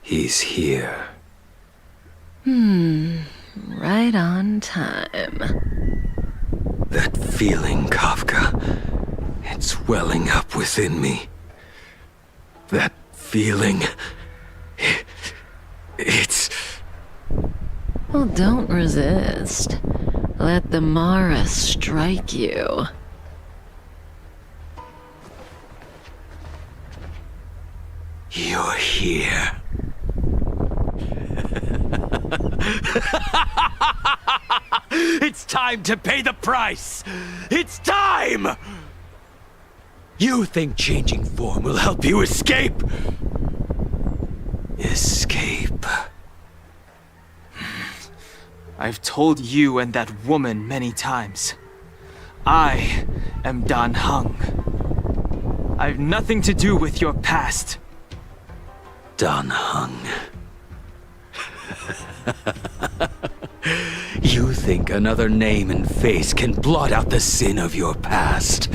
He's here. Right on time. That feeling, Kafka. It's welling up within me. That feeling... It's... Well, don't resist. Let the Mara strike you. You're here. It's time to pay the price! It's time! You think changing form will help you escape? Escape. I've told you and that woman many times. I am Dan Heng. I've nothing to do with your past. Dan Heng. You think another name and face can blot out the sin of your past?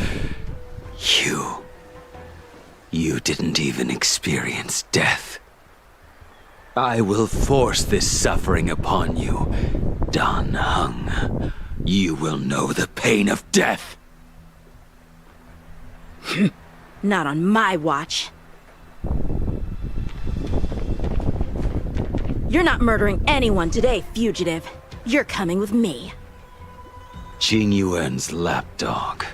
You didn't even experience death. I will force this suffering upon you, Dan Heng. You will know the pain of death. Not on my watch. You're not murdering anyone today, fugitive. You're coming with me. Jing Yuan's lapdog.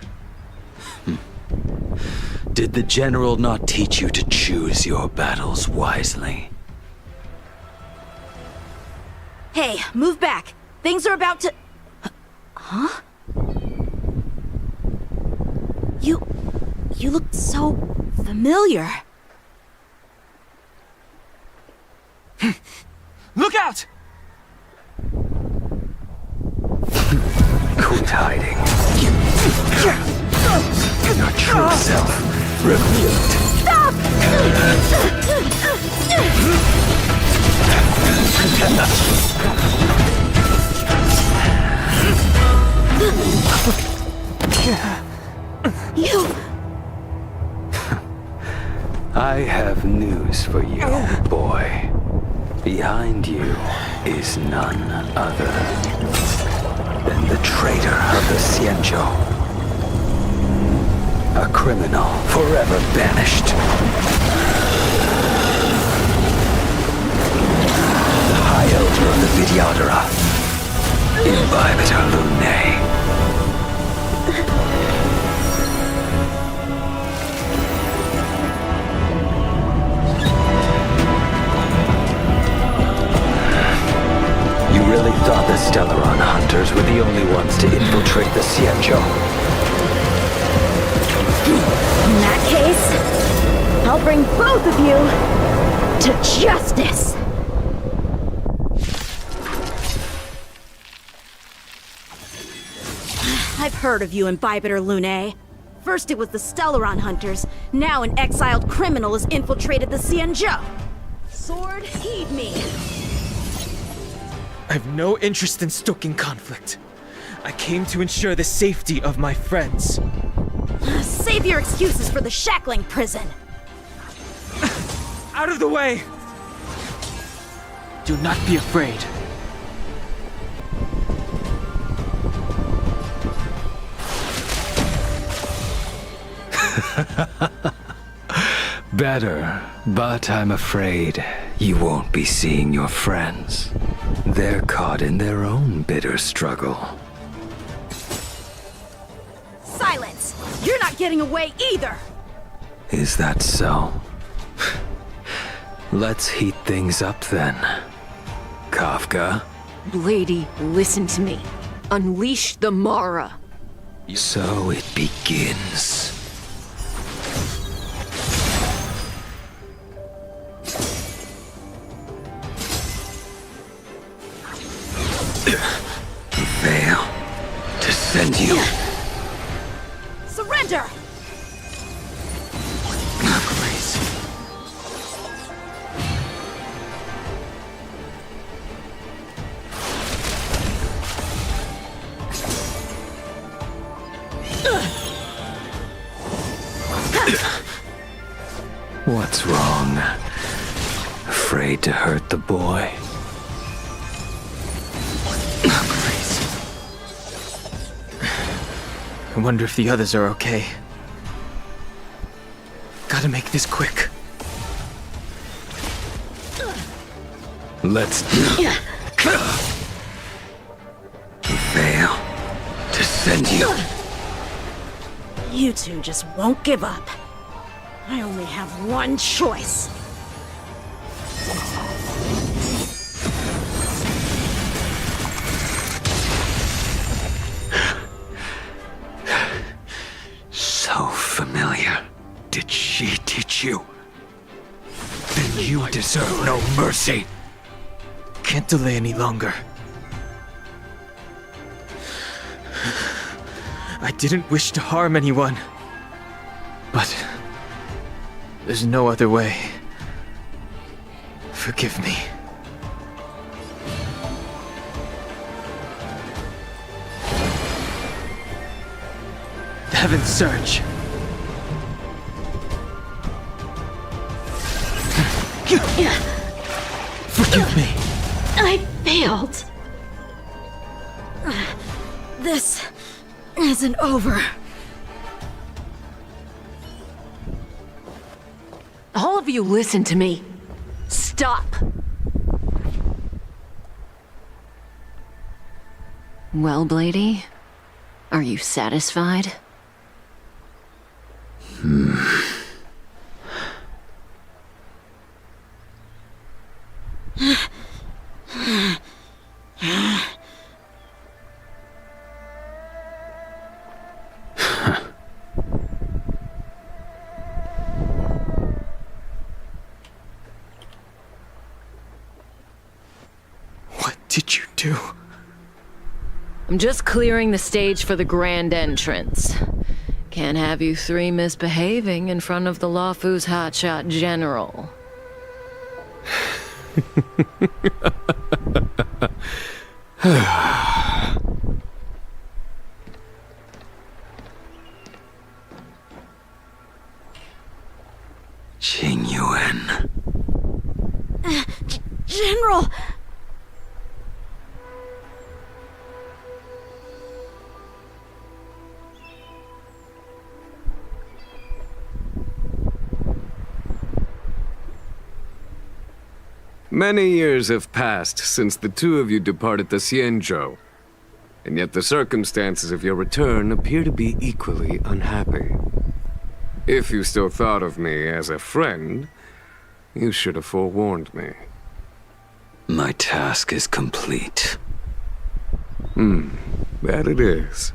Did the general not teach you to choose your battles wisely? Hey, move back. Things are about to... Huh? You look so familiar. Look out! Quit hiding. Your true self revealed. Stop! You... I have news for you, boy. Behind you is none other than the traitor of the Xianzhou. A criminal forever banished. The High Elder of the Vidyadhara, Imbibitor Lunae. You really thought the Stellaron hunters were the only ones to infiltrate the Xianzhou? In that case, I'll bring both of you to justice! I've heard of you, Imbibitor Lunae. First it was the Stellaron hunters, now an exiled criminal has infiltrated the Xianzhou. Sword, heed me! I have no interest in stoking conflict. I came to ensure the safety of my friends. Save your excuses for the shackling prison! Out of the way! Do not be afraid. Better, but I'm afraid you won't be seeing your friends. They're caught in their own bitter struggle. Silence! You're not getting away either! Is that so? Let's heat things up then. Kafka? Lady, listen to me. Unleash the Mara. So it begins. Veil to send you. Surrender! Please. What's wrong? afraid to hurt the boy. Crazy. I wonder if the others are okay. Gotta make this quick. Let's fail to send you. You two just won't give up. I only have one choice. So familiar. Did she teach you? Then you deserve no mercy. Can't delay any longer. I didn't wish to harm anyone. But there's no other way. Forgive me. Heaven's Surge. Forgive me. I failed. This isn't over. All of you listen to me. Stop. Well, Blady, are you satisfied? What did you do? I'm just clearing the stage for the grand entrance. Can't have you three misbehaving in front of the Luofu's hotshot general. Jing Yuan. General! Many years have passed since the two of you departed the Xianzhou, and yet the circumstances of your return appear to be equally unhappy. If you still thought of me as a friend, you should have forewarned me. My task is complete. That it is.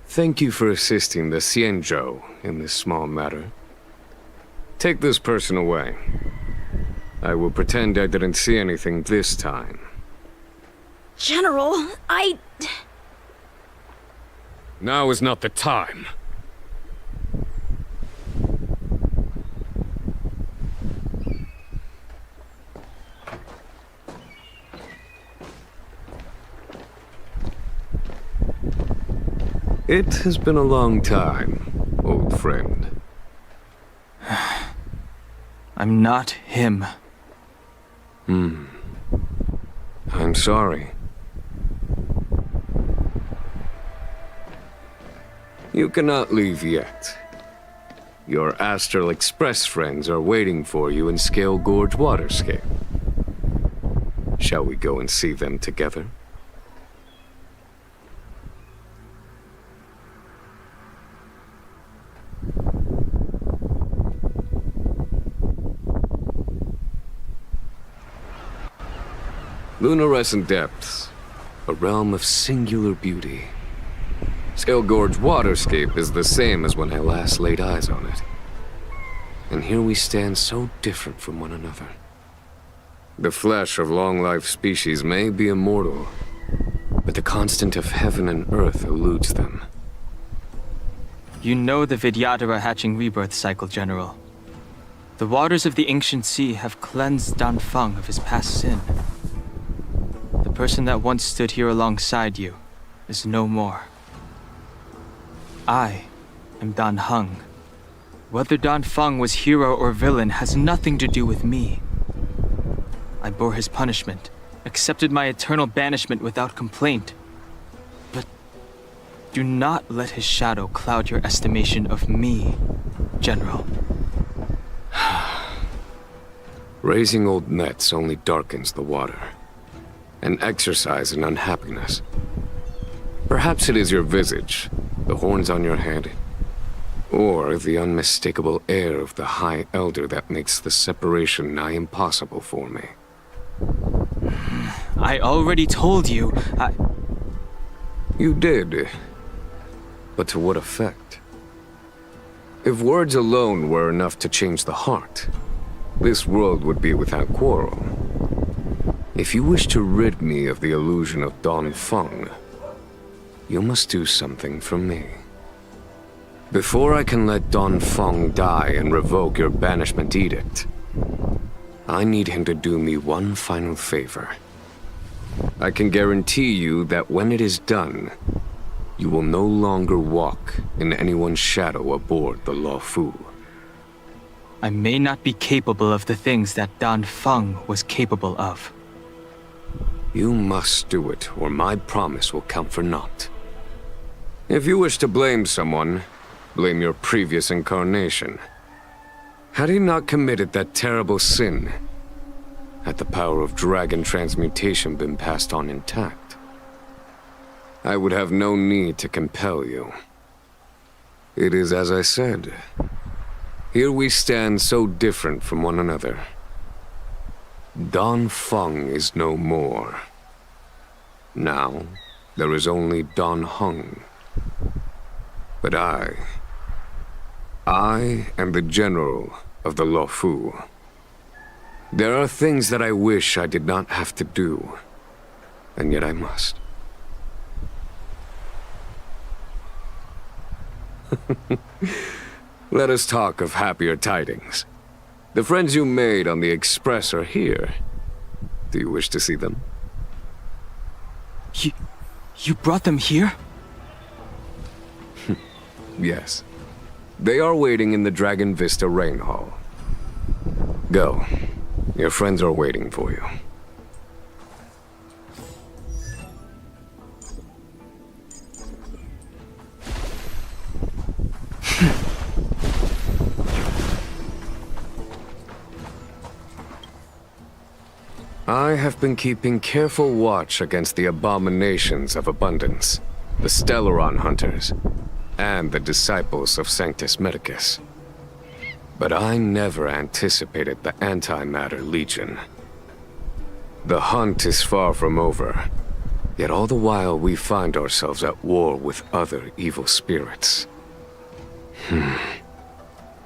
Thank you for assisting the Xianzhou in this small matter. Take this person away. I will pretend I didn't see anything this time. General, Now is not the time. It has been a long time, old friend. I'm not him. I'm sorry. You cannot leave yet. Your Astral Express friends are waiting for you in Scale Gorge Waterscape. Shall we go and see them together? Lunarescent Depths, a realm of singular beauty. Scale Gorge Waterscape is the same as when I last laid eyes on it. And here we stand so different from one another. The flesh of long-life species may be immortal, but the constant of heaven and earth eludes them. You know the Vidyadhara hatching rebirth cycle, General. The waters of the ancient sea have cleansed Danfeng of his past sin. The person that once stood here alongside you is no more. I am Dan Heng, Whether Dan Feng was hero or villain has nothing to do with me. I bore his punishment, accepted my eternal banishment without complaint. But do not let his shadow cloud your estimation of me, General. Raising old nets only darkens the water, an exercise in unhappiness. Perhaps it is your visage, the horns on your head, or the unmistakable air of the High Elder that makes the separation nigh impossible for me. I already told you, You did. But to what effect? If words alone were enough to change the heart, this world would be without quarrel. If you wish to rid me of the illusion of Dan Feng, you must do something for me. Before I can let Dan Feng die and revoke your banishment edict, I need him to do me one final favor. I can guarantee you that when it is done, you will no longer walk in anyone's shadow aboard the Luofu. I may not be capable of the things that Dan Feng was capable of. You must do it, or my promise will count for naught. If you wish to blame someone, blame your previous incarnation. Had he not committed that terrible sin, had the power of dragon transmutation been passed on intact, I would have no need to compel you. It is as I said. Here we stand so different from one another. Dan Feng is no more. Now, there is only Dan Heng. But I am the general of the Luofu. There are things that I wish I did not have to do, and yet I must. Let us talk of happier tidings. The friends you made on the Express are here. Do you wish to see them? You brought them here? Yes. They are waiting in the Dragon Vista Rain Hall. Go. Your friends are waiting for you. I have been keeping careful watch against the abominations of abundance, the Stellaron hunters, and the disciples of Sanctus Medicus. But I never anticipated the Antimatter Legion. The hunt is far from over, yet all the while we find ourselves at war with other evil spirits.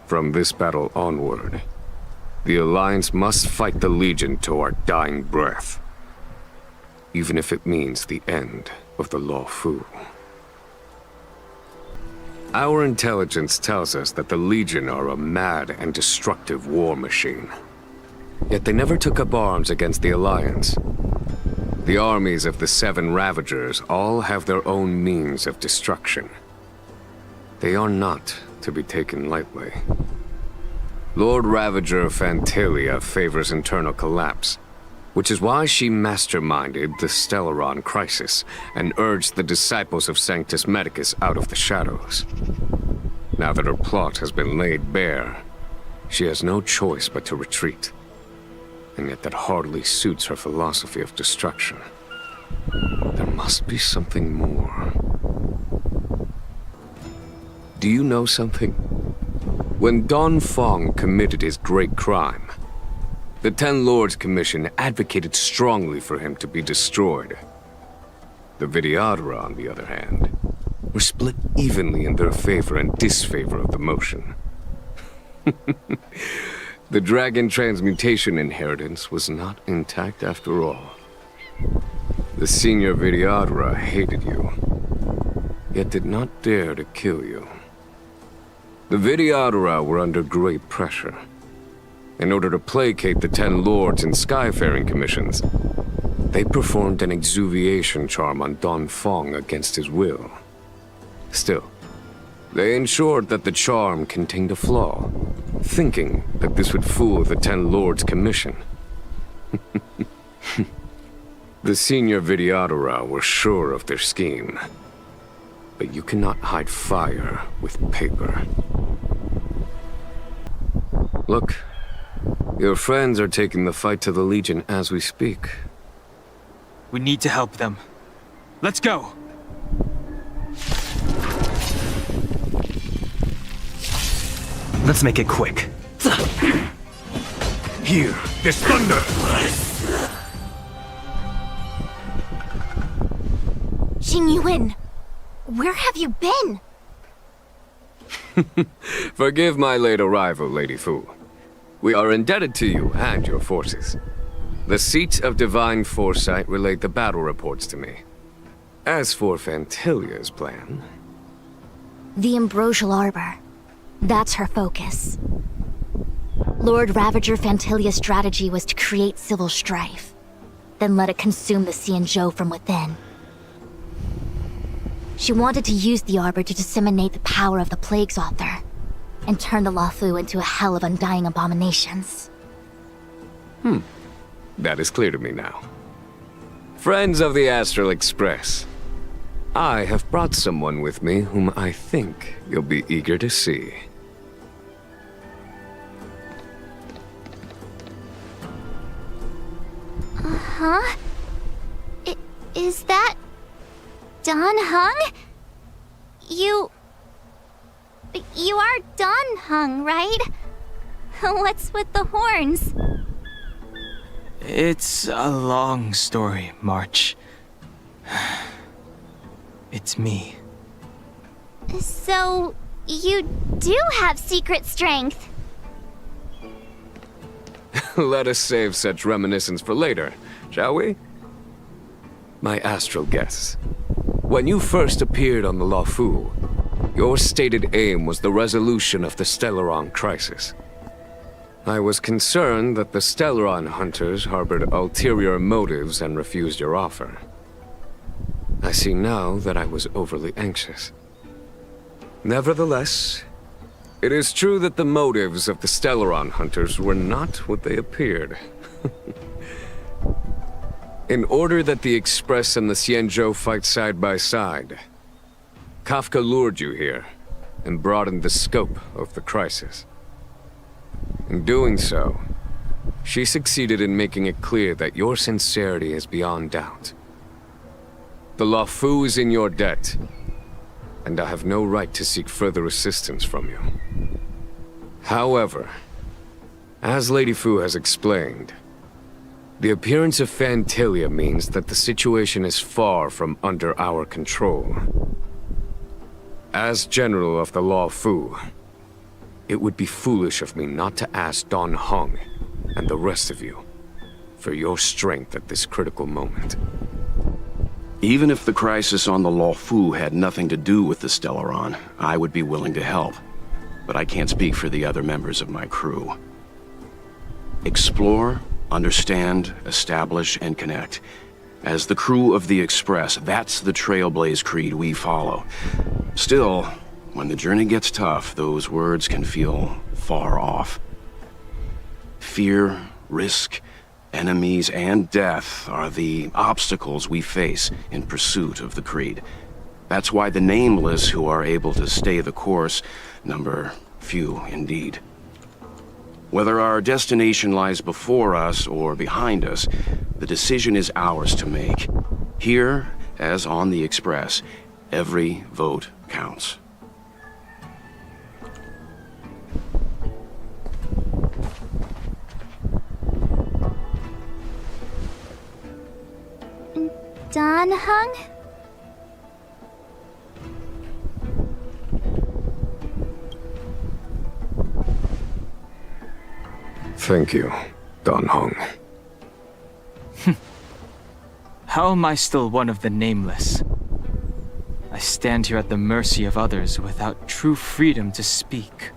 From this battle onward, the Alliance must fight the Legion to our dying breath, even if it means the end of the Luofu. Our intelligence tells us that the Legion are a mad and destructive war machine. Yet they never took up arms against the Alliance. The armies of the Seven Ravagers all have their own means of destruction. They are not to be taken lightly. Lord Ravager Phantylia favors internal collapse, which is why she masterminded the Stellaron crisis and urged the disciples of Sanctus Medicus out of the shadows. Now that her plot has been laid bare, she has no choice but to retreat. And yet that hardly suits her philosophy of destruction. There must be something more. Do you know something? When Dan Feng committed his great crime, the Ten Lords Commission advocated strongly for him to be destroyed. The Vidyadhara, on the other hand, were split evenly in their favor and disfavor of the motion. The dragon transmutation inheritance was not intact after all. The senior Vidyadhara hated you, yet did not dare to kill you. The Vidyadhara were under great pressure. In order to placate the Ten Lords and Skyfaring Commissions, they performed an exuviation charm on Dan Feng against his will. Still, They ensured that the charm contained a flaw, thinking that this would fool the Ten Lords' commission. The senior Vidyadhara were sure of their scheme. But you cannot hide fire with paper. Look, your friends are taking the fight to the Legion as we speak. We need to help them. Let's go! Let's make it quick. Here, this thunder! Jing Yuan, where have you been? Forgive my late arrival, Lady Fu. We are indebted to you and your forces. The Seat of Divine Foresight relayed the battle reports to me. As for Phantylia's plan... The Ambrosial Arbor. That's her focus. Lord Ravager Phantylia's strategy was to create civil strife, then let it consume the Xianzhou from within. She wanted to use the Arbor to disseminate the power of the Plague's author, and turn the Luofu into a hell of undying abominations. That is clear to me now. Friends of the Astral Express, I have brought someone with me whom I think you'll be eager to see. Huh? Is that... Dan Heng? You are Dan Heng, right? What's with the horns? It's a long story, March. It's me. So, you do have secret strength. Let us save such reminiscence for later, shall we? My astral guests. When you first appeared on the Luofu, your stated aim was the resolution of the Stellaron crisis. I was concerned that the Stellaron hunters harbored ulterior motives and refused your offer. I see now that I was overly anxious. Nevertheless, it is true that the motives of the Stellaron hunters were not what they appeared. In order that the Express and the Xianzhou fight side by side, Kafka lured you here and broadened the scope of the crisis. In doing so, she succeeded in making it clear that your sincerity is beyond doubt. The Luofu is in your debt, and I have no right to seek further assistance from you. However, as Lady Fu has explained, the appearance of Phantylia means that the situation is far from under our control. As General of the Luofu, it would be foolish of me not to ask Dan Heng and the rest of you for your strength at this critical moment. Even if the crisis on the Luofu had nothing to do with the Stellaron, I would be willing to help. But I can't speak for the other members of my crew. Explore, understand, establish, and connect. As the crew of the Express, that's the Trailblaze creed we follow. Still, when the journey gets tough, those words can feel far off. Fear, risk, enemies, and death are the obstacles we face in pursuit of the creed. That's why the nameless who are able to stay the course number few indeed. Whether our destination lies before us or behind us, the decision is ours to make. Here, as on the Express, every vote counts. Dan Heng? Thank you, Dan Heng. How am I still one of the nameless? I stand here at the mercy of others without true freedom to speak.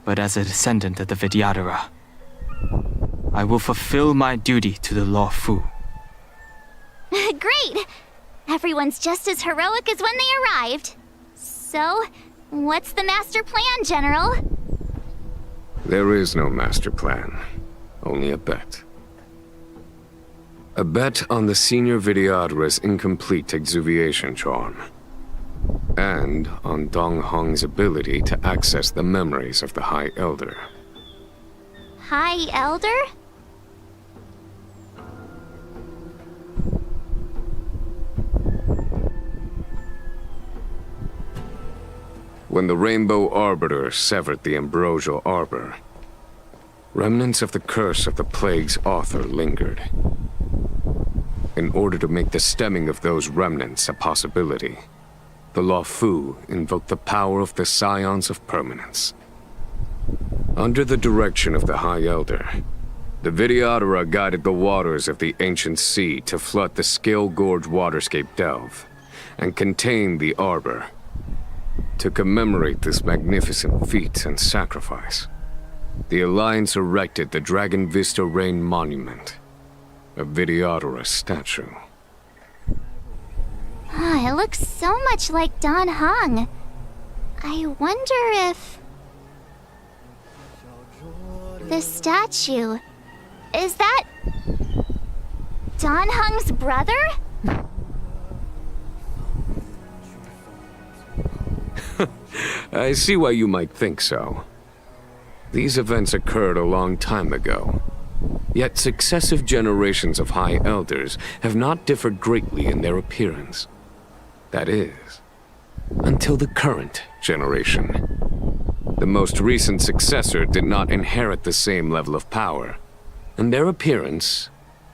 But as a descendant of the Vidyadhara, I will fulfill my duty to the Luofu. Great! Everyone's just as heroic as when they arrived. So, what's the master plan, General? There is no master plan, only a bet. A bet on the Senior Vidyadhara's incomplete exuviation charm. And on Dong Hong's ability to access the memories of the High Elder. High Elder? When the Rainbow Arbiter severed the Ambrosial Arbor, remnants of the curse of the Plague's author lingered. In order to make the stemming of those remnants a possibility, the Luofu invoked the power of the Scions of Permanence. Under the direction of the High Elder, the Vidyadhara guided the waters of the ancient sea to flood the Scale Gorge waterscape delve and contain the Arbor. To commemorate this magnificent feat and sacrifice, the Alliance erected the Dragon Vista Rain Monument, a Vidyadhara statue. It looks so much like Dan Heng. I wonder if... the statue... is that... Dan Heng's brother? I see why you might think so. These events occurred a long time ago. Yet successive generations of High Elders have not differed greatly in their appearance. That is, until the current generation. The most recent successor did not inherit the same level of power, and their appearance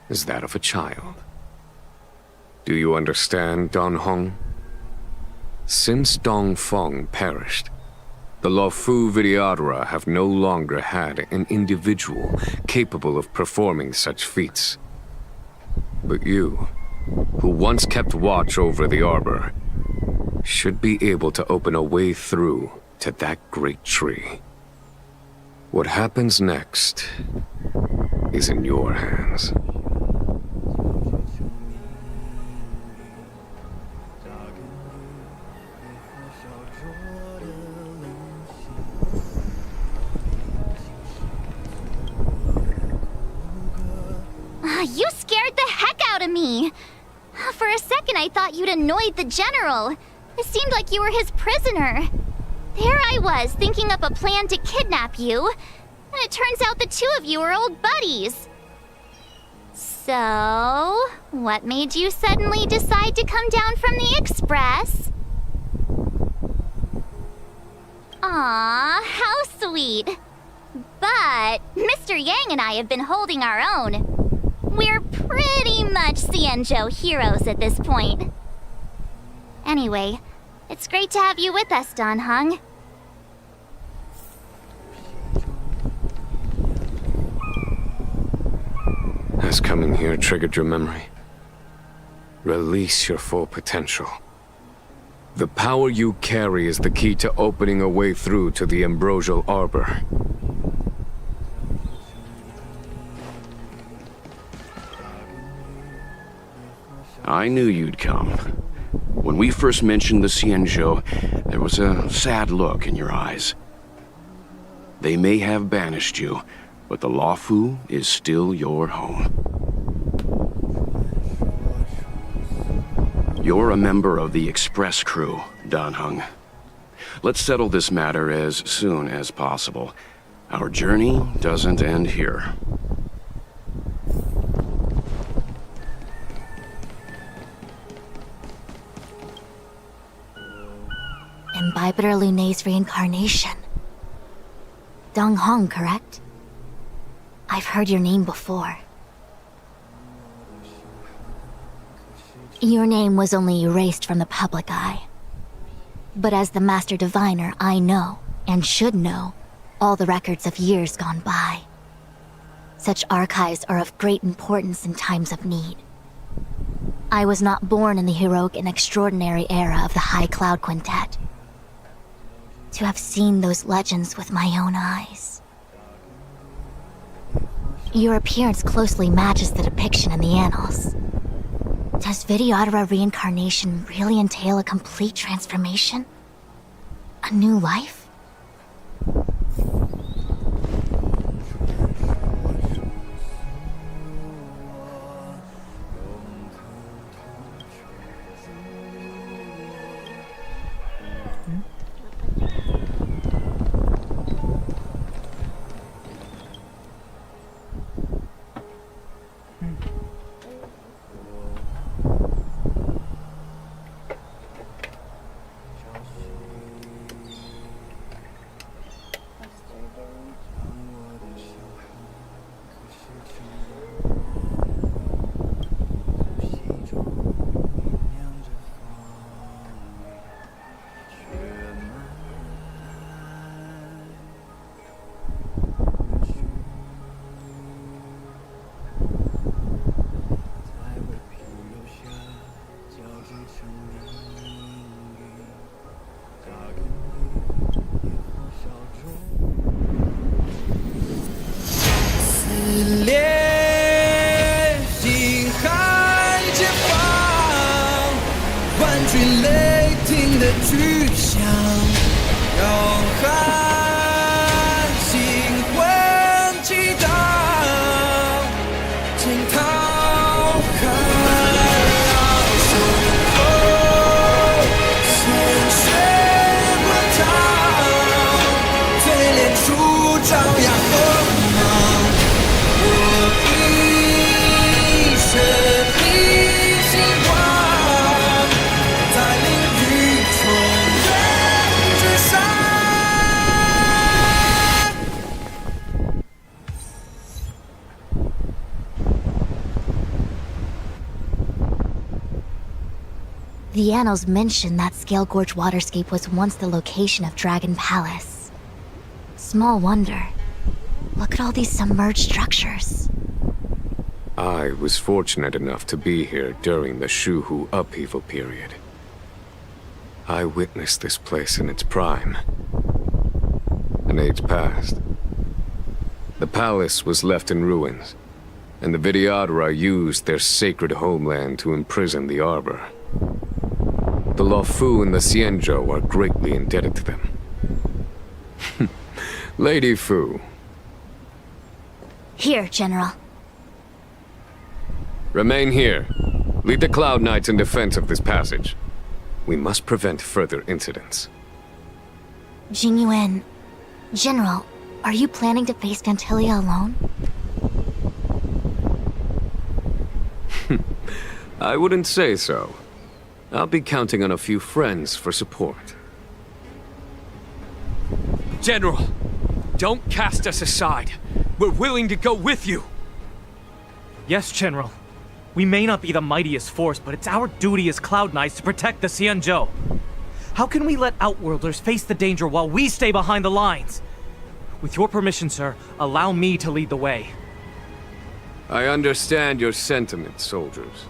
is that of a child. Do you understand, Dan Heng? Since Dong Feng perished, the Luofu Vidyadhara have no longer had an individual capable of performing such feats. But you, who once kept watch over the Arbor, should be able to open a way through to that great tree. What happens next is in your hands. You scared the heck out of me! For a second I thought you'd annoyed the General. It seemed like you were his prisoner. There I was, thinking up a plan to kidnap you, and it turns out the two of you are old buddies. So, what made you suddenly decide to come down from the Express? Aw, how sweet. But Mr. Yang and I have been holding our own. We're pretty much Xianzhou heroes at this point. Anyway, it's great to have you with us, Dan Heng. Has coming here triggered your memory? Release your full potential. The power you carry is the key to opening a way through to the Ambrosial Arbor. I knew you'd come. When we first mentioned the Xianzhou, there was a sad look in your eyes. They may have banished you, but the Luofu is still your home. You're a member of the Express crew, Dan Heng. Let's settle this matter as soon as possible. Our journey doesn't end here. Imbibitor Lunae's reincarnation. Dong Heng, correct? I've heard your name before. Your name was only erased from the public eye. But as the Master Diviner, I know, and should know, all the records of years gone by. Such archives are of great importance in times of need. I was not born in the heroic and extraordinary era of the High Cloud Quintet. To have seen those legends with my own eyes. Your appearance closely matches the depiction in the annals. Does Vidyadhara reincarnation really entail a complete transformation? A new life? The annals mention that Scale Gorge waterscape was once the location of Dragon Palace. Small wonder. Look at all these submerged structures. I was fortunate enough to be here during the Shuhu upheaval period. I witnessed this place in its prime. An age passed. The palace was left in ruins, and the Vidyadhara used their sacred homeland to imprison the Arbor. The Luofu and the Xianzhou are greatly indebted to them. Lady Fu. Here, General. Remain here. Lead the Cloud Knights in defense of this passage. We must prevent further incidents. Jing Yuan. General, are you planning to face Phantylia alone? I wouldn't say so. I'll be counting on a few friends for support. General, don't cast us aside. We're willing to go with you. Yes, General. We may not be the mightiest force, but it's our duty as Cloud Knights to protect the Xianzhou. How can we let Outworlders face the danger while we stay behind the lines? With your permission, sir, allow me to lead the way. I understand your sentiments, soldiers.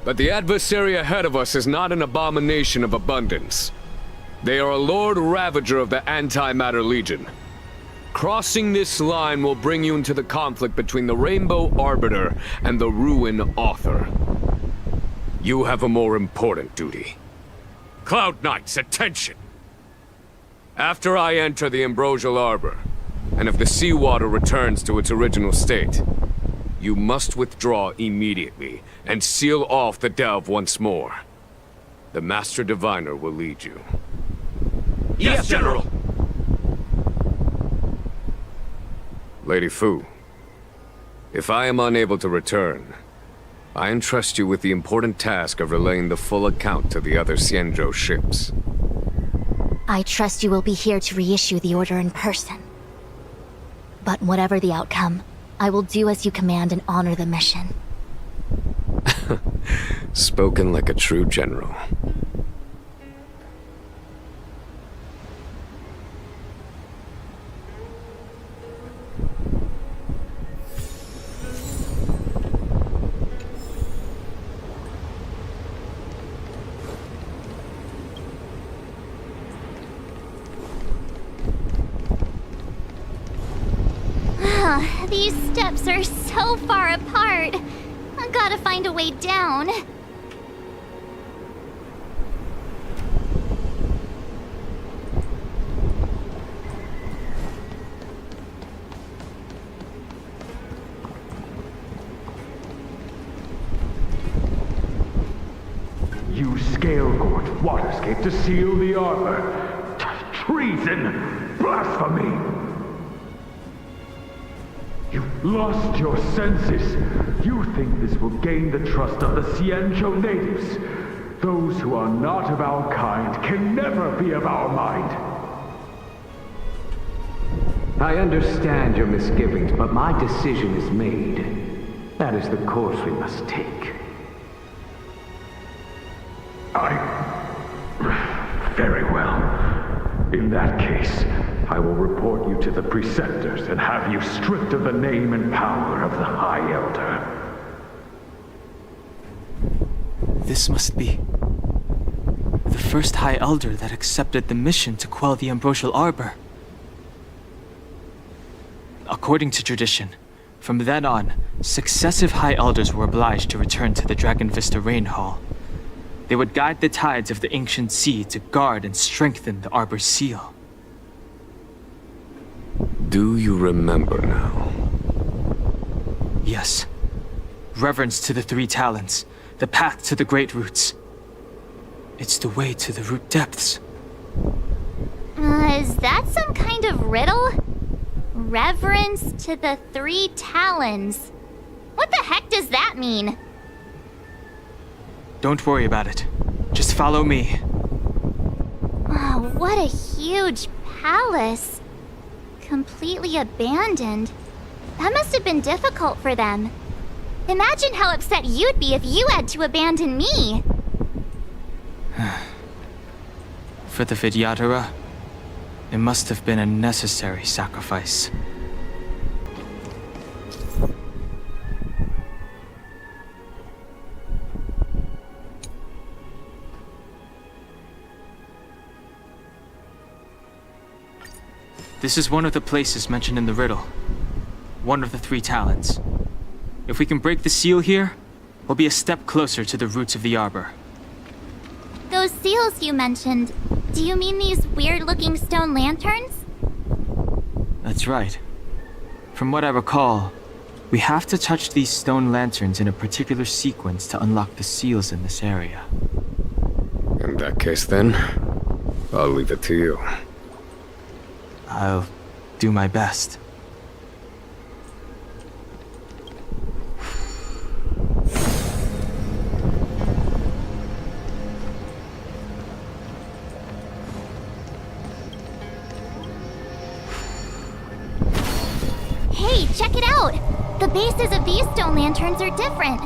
But the adversary ahead of us is not an abomination of abundance. They are a Lord Ravager of the Antimatter Legion. Crossing this line will bring you into the conflict between the Rainbow Arbiter and the Ruin Author. You have a more important duty. Cloud Knights, attention! After I enter the Ambrosial Arbor, and if the seawater returns to its original state, you must withdraw immediately and seal off the delve once more. The Master Diviner will lead you. Yes, General! Lady Fu, if I am unable to return, I entrust you with the important task of relaying the full account to the other Xianzhou ships. I trust you will be here to reissue the order in person. But whatever the outcome, I will do as you command and honor the mission. Spoken like a true general. These steps are so far apart. Gotta find a way down. You scale-gorged waterscape to seal the arbor. Treason! Blasphemy! You've lost your senses. You think this will gain the trust of the Xianzhou natives. Those who are not of our kind can never be of our mind. I understand your misgivings, but my decision is made. That is the course we must take. Very well. In that case, I will report you to the preceptors and have you stripped of the name and power of the High Elder. This must be the first High Elder that accepted the mission to quell the Ambrosial Arbor. According to tradition, from then on, successive High Elders were obliged to return to the Dragon Vista Rain Hall. They would guide the tides of the ancient sea to guard and strengthen the Arbor's seal. Do you remember now? Yes. Reverence to the Three Talons, the path to the Great Roots. It's the way to the root depths. Is that some kind of riddle? Reverence to the Three Talons. What the heck does that mean? Don't worry about it. Just follow me. Oh, what a huge palace. Completely abandoned. That must have been difficult for them. Imagine how upset you'd be if you had to abandon me. For the Vidyadhara, it must have been a necessary sacrifice. This is one of the places mentioned in the riddle. One of the Three Talons. If we can break the seal here, we'll be a step closer to the roots of the arbor. Those seals you mentioned, do you mean these weird-looking stone lanterns? That's right. From what I recall, we have to touch these stone lanterns in a particular sequence to unlock the seals in this area. In that case then, I'll leave it to you. I'll do my best. Hey, check it out! The bases of these stone lanterns are different.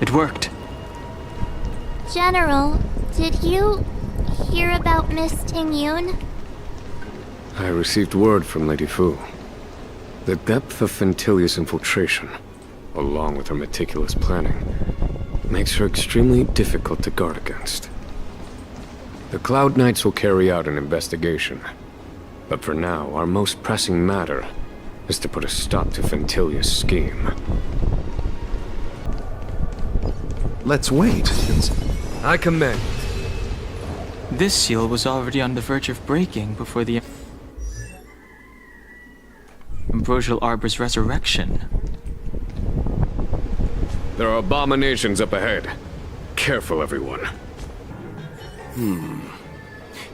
It worked. General, did you hear about Miss Tingyun? I received word from Lady Fu. The depth of Phantylia's infiltration, along with her meticulous planning, makes her extremely difficult to guard against. The Cloud Knights will carry out an investigation, but for now, our most pressing matter is to put a stop to Phantylia's scheme. Let's wait. I commend. This seal was already on the verge of breaking before the Ambrosial Arbor's resurrection. There are abominations up ahead. Careful, everyone.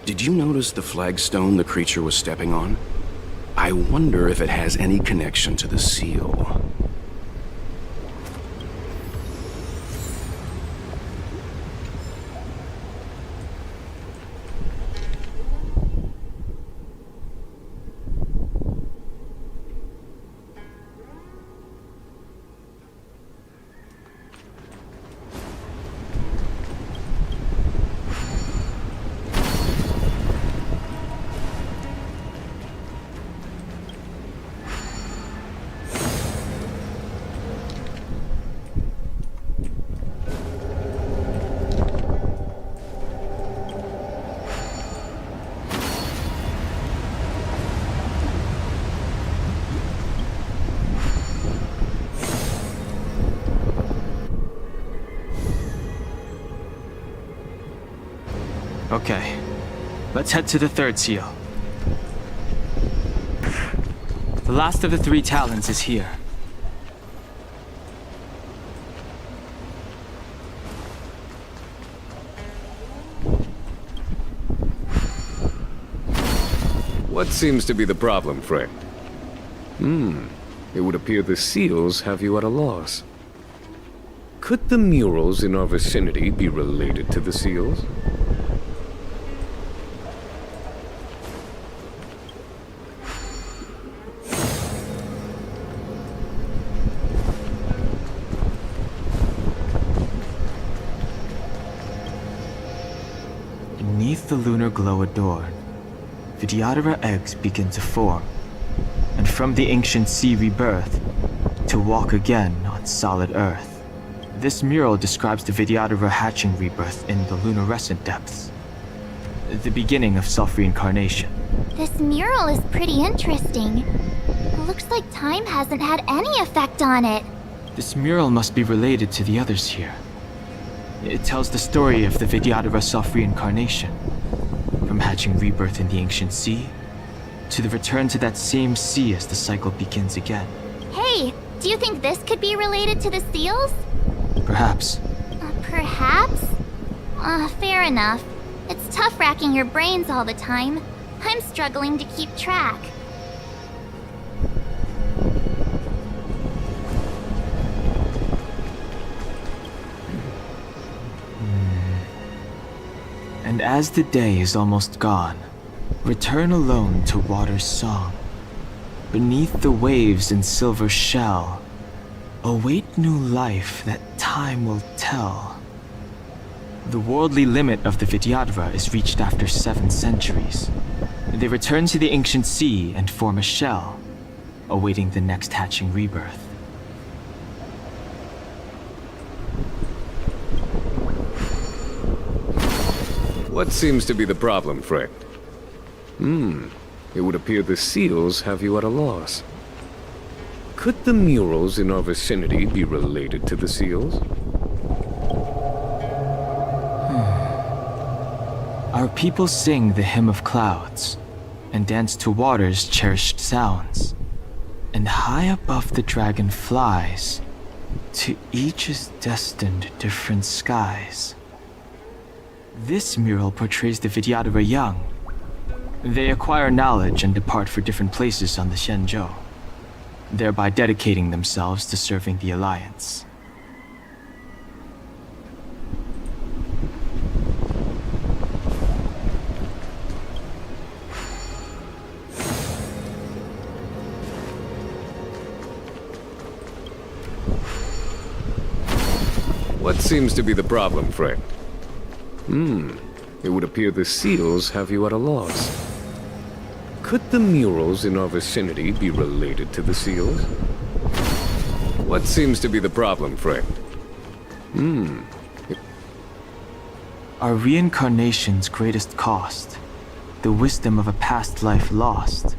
Did you notice the flagstone the creature was stepping on? I wonder if it has any connection to the seal. Okay. Let's head to the third seal. The last of the 3 talons is here. What seems to be the problem, friend? It would appear the seals have you at a loss. Could the murals in our vicinity be related to the seals? Beneath the lunar glow adorned, Vidyadhara eggs begin to form, and from the ancient sea rebirth, to walk again on solid earth. This mural describes the Vidyadhara hatching rebirth in the lunarescent depths, the beginning of self-reincarnation. This mural is pretty interesting. It looks like time hasn't had any effect on it. This mural must be related to the others here. It tells the story of the Vidyadhara self-reincarnation, from hatching rebirth in the ancient sea, to the return to that same sea as the cycle begins again. Hey, do you think this could be related to the seals? Perhaps. Perhaps? Fair enough. It's tough racking your brains all the time. I'm struggling to keep track. And as the day is almost gone, return alone to water's song. Beneath the waves in silver shell, await new life that time will tell. The worldly limit of the Vidyadhara is reached after 7 centuries. They return to the ancient sea and form a shell, awaiting the next hatching rebirth. What seems to be the problem, friend? It would appear the seals have you at a loss. Could the murals in our vicinity be related to the seals? Our people sing the hymn of clouds, and dance to water's cherished sounds. And high above the dragon flies, to each is destined different skies. This mural portrays the Vidyadhara young. They acquire knowledge and depart for different places on the Xianzhou, thereby dedicating themselves to serving the Alliance. What seems to be the problem, friend? It would appear the seals have you at a loss. Could the murals in our vicinity be related to the seals? What seems to be the problem, friend? Our reincarnation's greatest cost, the wisdom of a past life lost,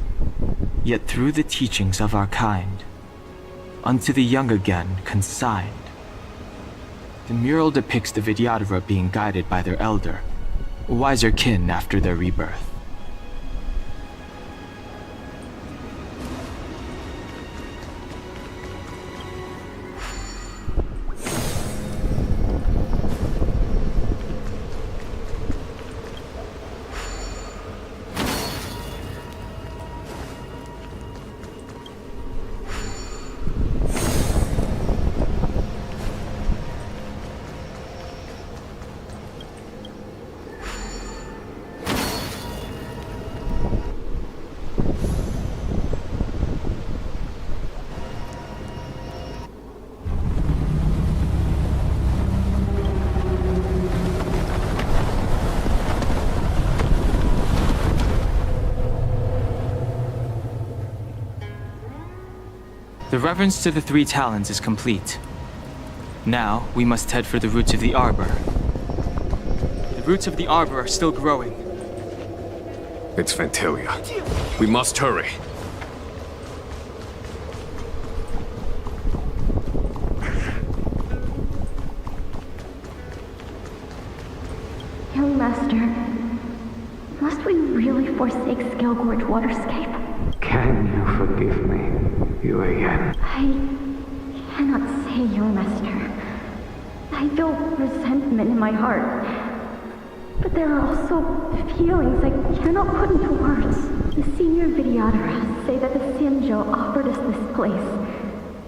yet through the teachings of our kind, unto the young again consigned. The mural depicts the Vidyadhara being guided by their elder, wiser kin after their rebirth. The reverence to the 3 talons is complete. Now, we must head for the roots of the arbor. The roots of the arbor are still growing. It's Phantylia. We must hurry. Young Master, forsake Skelgorge Waterscape. Can you forgive me, Yuan? I cannot say, your master. I feel resentment in my heart. But there are also feelings I cannot put into words. The senior Vidyadhara say that the Xianzhou offered us this place,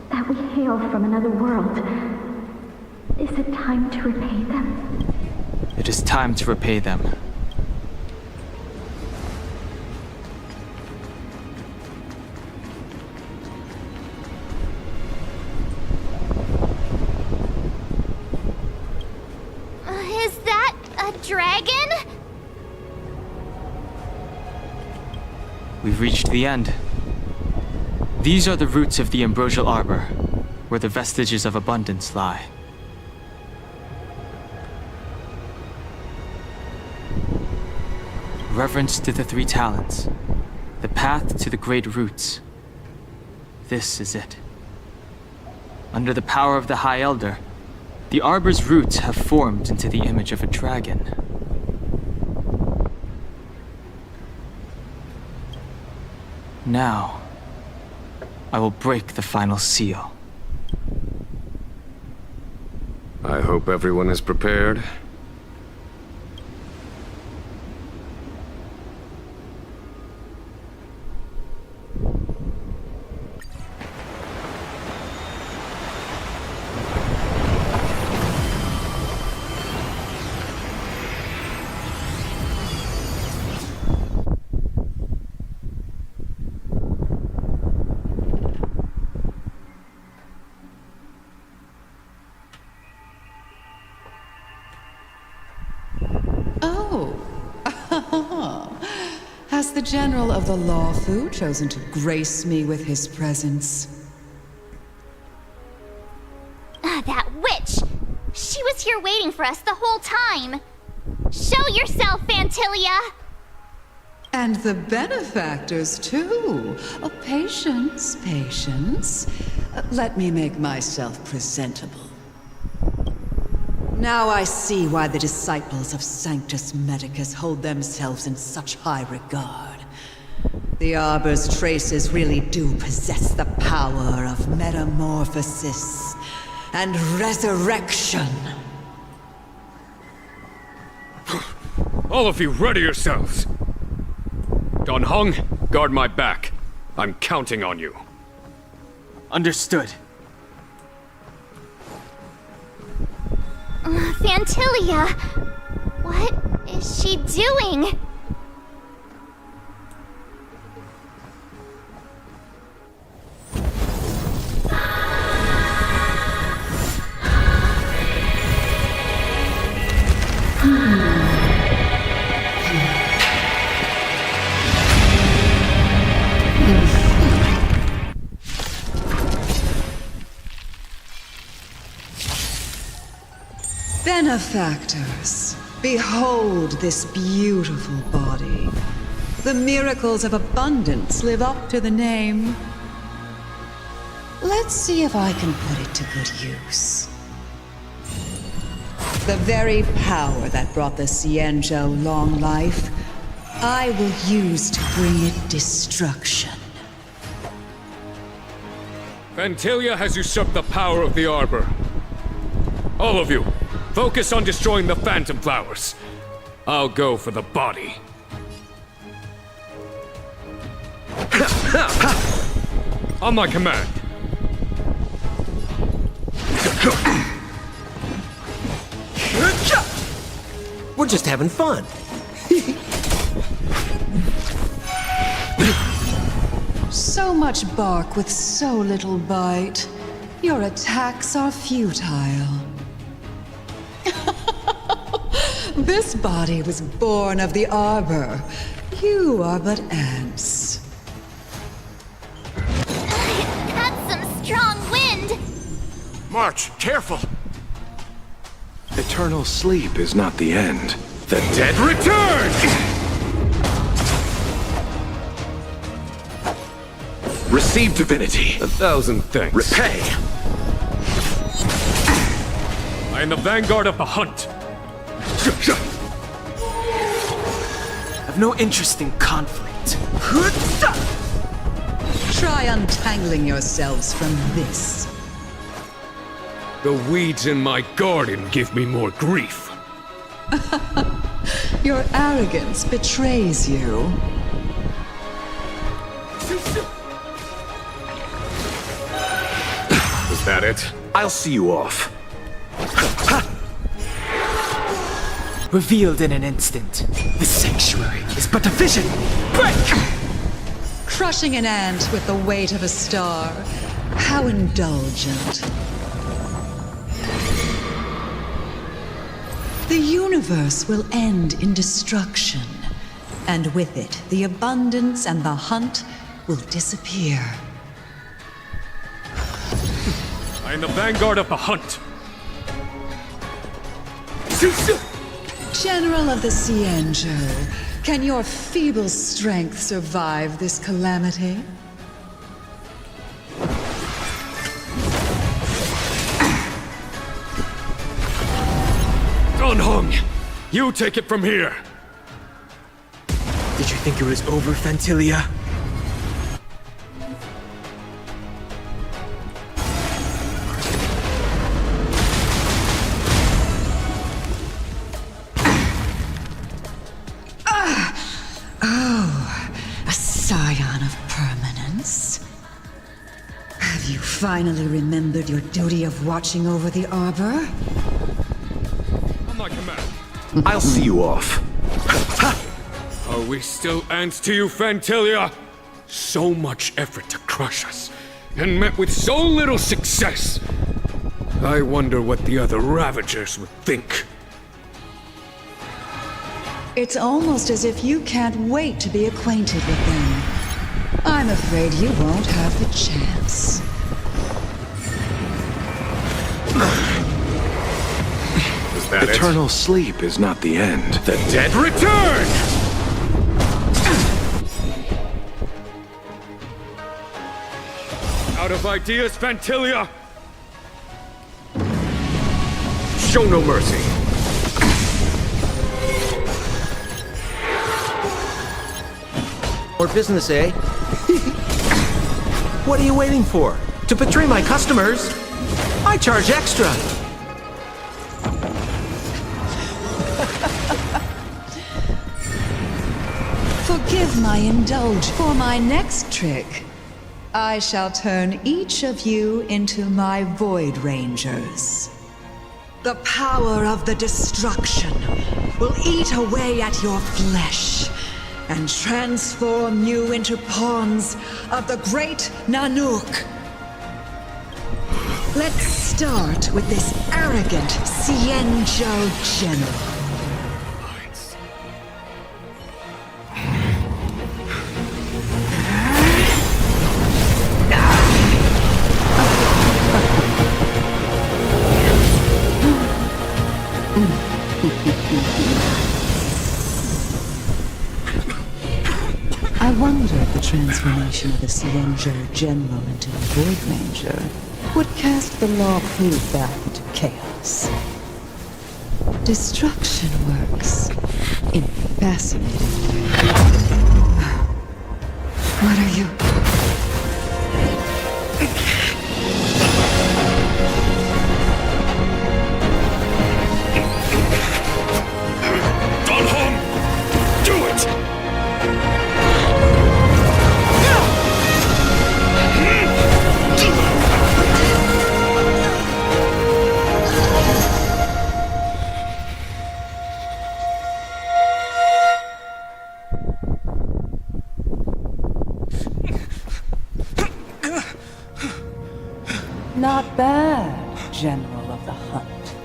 that we hail from another world. Is it time to repay them? It is time to repay them. Is that a dragon? We've reached the end. These are the roots of the ambrosial arbor, where the vestiges of abundance lie. Reverence to the three talents, the path to the great roots. This is it. Under the power of the High Elder, the arbor's roots have formed into the image of a dragon. Now, I will break the final seal. I hope everyone is prepared. Has the General of the Lawfu chosen to grace me with his presence? That witch! She was here waiting for us the whole time! Show yourself, Phantylia! And the benefactors, too. Oh, patience, patience. Let me make myself presentable. Now I see why the disciples of Sanctus Medicus hold themselves in such high regard. The Arbor's traces really do possess the power of metamorphosis and resurrection. All of you, ready yourselves! Don Hong, guard my back. I'm counting on you. Understood. Phantylia! What is she doing? Benefactors, behold this beautiful body. The miracles of abundance live up to the name. Let's see if I can put it to good use. The very power that brought the Xianzhou long life, I will use to bring it destruction. Phantylia has usurped the power of the Arbor. All of you, focus on destroying the Phantom Flowers. I'll go for the body. On my command. We're just having fun. So much bark with so little bite. Your attacks are futile. This body was born of the Arbor. You are but ants. That's some strong wind! March, careful! Eternal sleep is not the end. The dead return! Receive divinity. 1,000 thanks. Repay. I am the vanguard of the hunt. Have have no interest in conflict. Try untangling yourselves from this. The weeds in my garden give me more grief. Your arrogance betrays you. Is that it? I'll see you off. Revealed in an instant, the sanctuary is but a vision. Break! Crushing an ant with the weight of a star. How indulgent. The universe will end in destruction, and with it, the abundance and the hunt will disappear. I am the vanguard of the hunt. General of the Xianzhou, can your feeble strength survive this calamity? Unhung! You take it from here! Did you think it was over, Phantylia? A scion of permanence. Have you finally remembered your duty of watching over the Arbor? On my command. I'll see you off. Are we still ants to you, Phantylia? So much effort to crush us, and met with so little success. I wonder what the other Ravagers would think. It's almost as if you can't wait to be acquainted with them. I'm afraid you won't have the chance. Is that Eternal sleep is not the end. The dead return! Out of ideas, Phantylia! Show no mercy. More business, eh? What are you waiting for? To betray my customers? I charge extra. Forgive my indulge. For my next trick, I shall turn each of you into my Void Rangers. The power of the destruction will eat away at your flesh and transform you into pawns of the great Nanook. Let's start with this arrogant Xianzhou general. I wonder if the transformation of the Xianzhou General into a Void Ranger would cast the Law Fu back into chaos. Destruction works in fascinating ways. What are you... Not bad, General of the Hunt.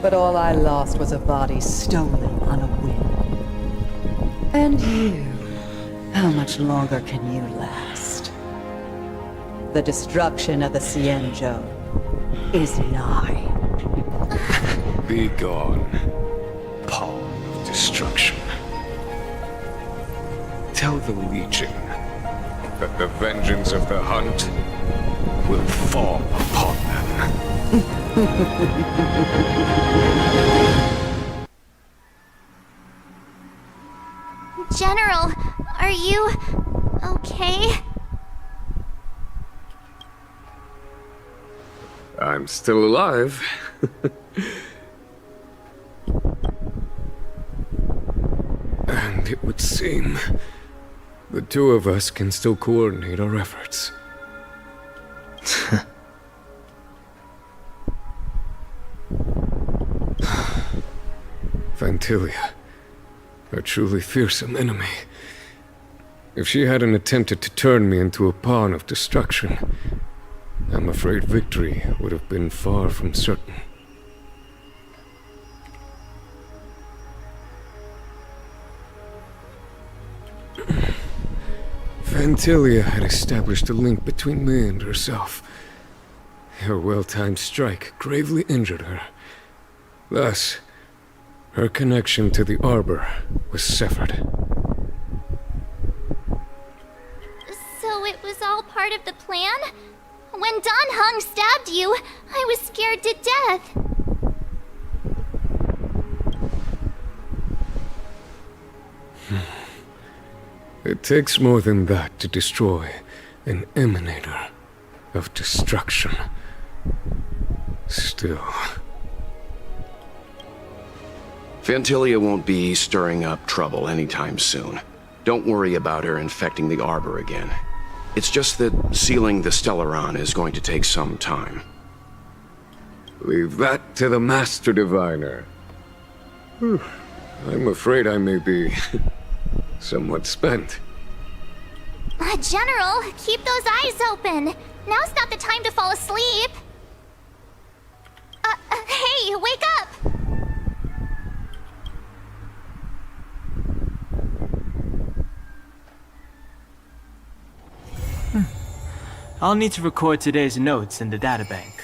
But all I lost was a body stolen on a whim. And you, how much longer can you last? The destruction of the Xianzhou is nigh. Be gone, pawn of destruction. Tell the Legion that the vengeance of the Hunt will fall upon them. Are you... okay? I'm still alive. And it would seem the two of us can still coordinate our efforts. Phantylia, a truly fearsome enemy. If she hadn't attempted to turn me into a pawn of destruction, I'm afraid victory would have been far from certain. Phantylia had established a link between me and herself. Her well-timed strike gravely injured her. Thus, her connection to the Arbor was severed. So it was all part of the plan? When Dan Heng stabbed you, I was scared to death. It takes more than that to destroy an emanator of destruction. Still... Phantylia won't be stirring up trouble anytime soon. Don't worry about her infecting the Arbor again. It's just that sealing the Stellaron is going to take some time. Leave that to the Master Diviner. I'm afraid I may be somewhat spent. General, keep those eyes open. Now's not the time to fall asleep. Hey, wake up! I'll need to record today's notes in the databank.